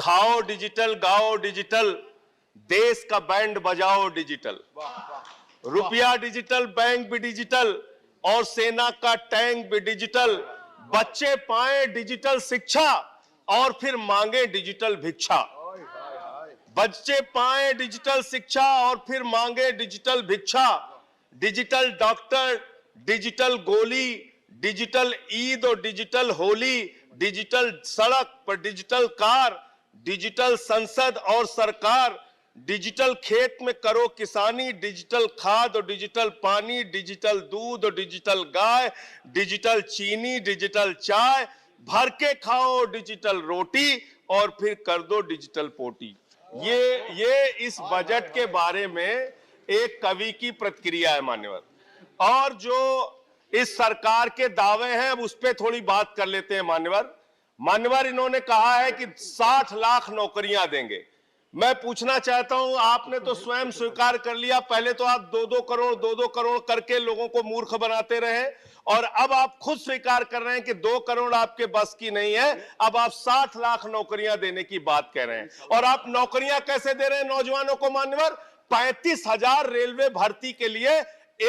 खाओ डिजिटल, गाओ डिजिटल, देश का बैंड बजाओ डिजिटल। रुपया डिजिटल, बैंक भी डिजिटल और सेना का टैंक भी डिजिटल। बच्चे पाएं डिजिटल शिक्षा और फिर मांगे डिजिटल भिक्षा। बच्चे पाएं डिजिटल शिक्षा और फिर मांगे डिजिटल भिक्षा। डिजिटल डॉक्टर, डिजिटल गोली, डिजिटल ईद और डिजिटल होली, डिजिटल सड़क पर डिजिटल कार, डिजिटल संसद और सरकार, डिजिटल खेत में करो किसानी, डिजिटल खाद और डिजिटल पानी, डिजिटल दूध और डिजिटल गाय, डिजिटल चीनी, डिजिटल चाय, भर के खाओ डिजिटल रोटी और फिर कर दो डिजिटल पोटी। ये इस बजट के बारे में एक कवि की प्रतिक्रिया है मान्यवर। और जो इस सरकार के दावे हैं अब उस पर थोड़ी बात कर लेते हैं मान्यवर। इन्होंने कहा है कि 60 लाख नौकरियां देंगे। मैं पूछना चाहता हूं, आपने तो स्वयं स्वीकार कर लिया, पहले तो आप 2-2 करोड़ करके लोगों को मूर्ख बनाते रहे और अब आप खुद स्वीकार कर रहे हैं कि 2 करोड़ आपके बस की नहीं है। अब आप 60 लाख नौकरियां देने की बात कह रहे हैं। और आप नौकरियां कैसे दे रहे हैं नौजवानों को मान्यवर? 35,000 रेलवे भर्ती के लिए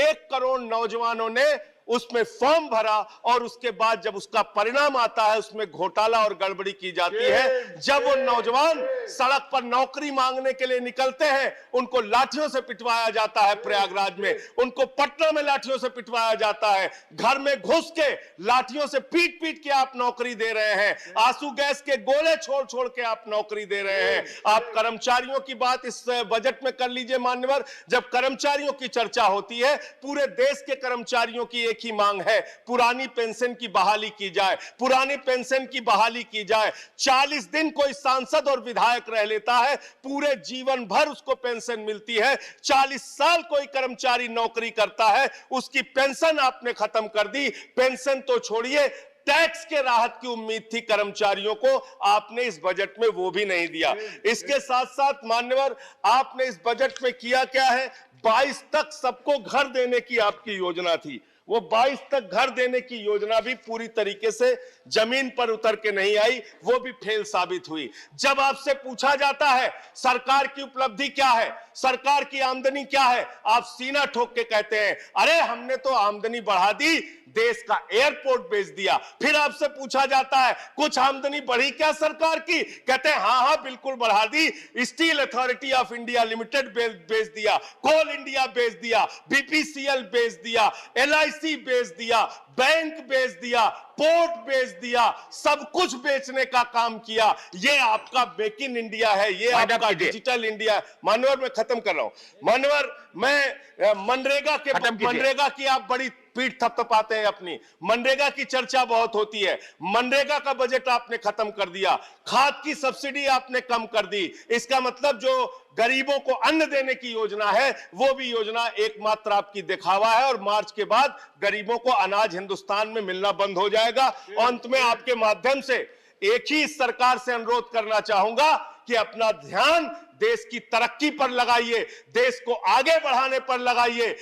1 करोड़ नौजवानों ने उसमें फॉर्म भरा और उसके बाद जब उसका परिणाम आता है उसमें घोटाला और गड़बड़ी की जाती है। जब वो नौजवान सड़क पर नौकरी मांगने के लिए निकलते हैं उनको लाठियों से पिटवाया जाता है प्रयागराज में, उनको पटना में लाठियों से पिटवाया जाता है, घर में घुस के लाठियों से पीट पीट के आप नौकरी दे रहे हैं, आंसू गैस के गोले छोड़ छोड़ के आप नौकरी दे रहे हैं। आप कर्मचारियों की बात इस बजट में कर लीजिए मान्यवर। जब कर्मचारियों की चर्चा होती है, पूरे देश के कर्मचारियों की एक ही मांग है, पुरानी पेंशन की बहाली की जाए, पुरानी पेंशन की बहाली की जाए। 40 दिन कोई सांसद और विधायक रह लेता है, पूरे जीवन भर उसको पेंशन मिलती है। 40 साल कोई कर्मचारी नौकरी करता है, उसकी पेंशन आपने खत्म कर दी। पेंशन तो छोड़िए, टैक्स के राहत की उम्मीद थी कर्मचारियों को, आपने इस बजट में वो भी नहीं दिया। इसके साथ साथ मान्यवर आपने इस बजट में किया क्या है? 22 तक सबको घर देने की आपकी योजना थी, वो 22 तक घर देने की योजना भी पूरी तरीके से जमीन पर उतर के नहीं आई, वो भी फेल साबित हुई। जब आपसे पूछा जाता है सरकार की उपलब्धि क्या है, सरकार की आमदनी क्या है, आप सीना ठोक के कहते हैं अरे हमने तो आमदनी बढ़ा दी, देश का एयरपोर्ट बेच दिया। फिर आपसे पूछा जाता है कुछ आमदनी बढ़ी क्या सरकार की, कहते हैं हाँ हाँ बिल्कुल बढ़ा दी, steel authority of India limited बेच दिया, कोल इंडिया बेच दिया, बीपीसीएल बेच दिया, LIC बेच दिया, बैंक बेच दिया, पोर्ट बेच दिया, सब कुछ बेचने का काम किया। ये आपका मेक इन इंडिया है, ये आपका डिजिटल इंडिया है। मानवर मैं खत्म कर रहा हूं मानवर, मैं मनरेगा की आप बड़ी पीठ थपथपाते हैं अपनी, मनरेगा की चर्चा बहुत होती है, मनरेगा का बजट आपने खत्म कर दिया, खाद की सब्सिडी आपने कम कर दी। इसका मतलब जो गरीबों को अन्न देने की योजना है वो भी योजना एकमात्र आपकी दिखावा है और मार्च के बाद गरीबों को अनाज हिंदुस्तान में मिलना बंद हो जाएगा। अंत में आपके माध्यम से एक ही इस सरकार से अनुरोध करना चाहूंगा कि अपना ध्यान देश की तरक्की पर लगाइए, देश को आगे बढ़ाने पर लगाइए।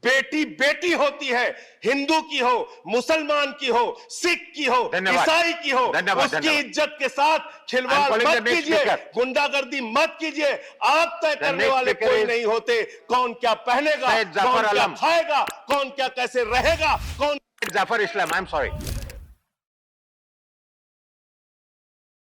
बेटी बेटी होती है, हिंदू की हो, मुसलमान की हो, सिख की हो, ईसाई की हो, उसकी इज्जत के साथ खिलवाड़ मत कीजिए, गुंडागर्दी मत कीजिए। आप तय करने वाले कोई नहीं होते, कौन क्या पहनेगा, कौन क्या खाएगा, कौन क्या कैसे रहेगा, कौन Zafar Islam, I'm sorry.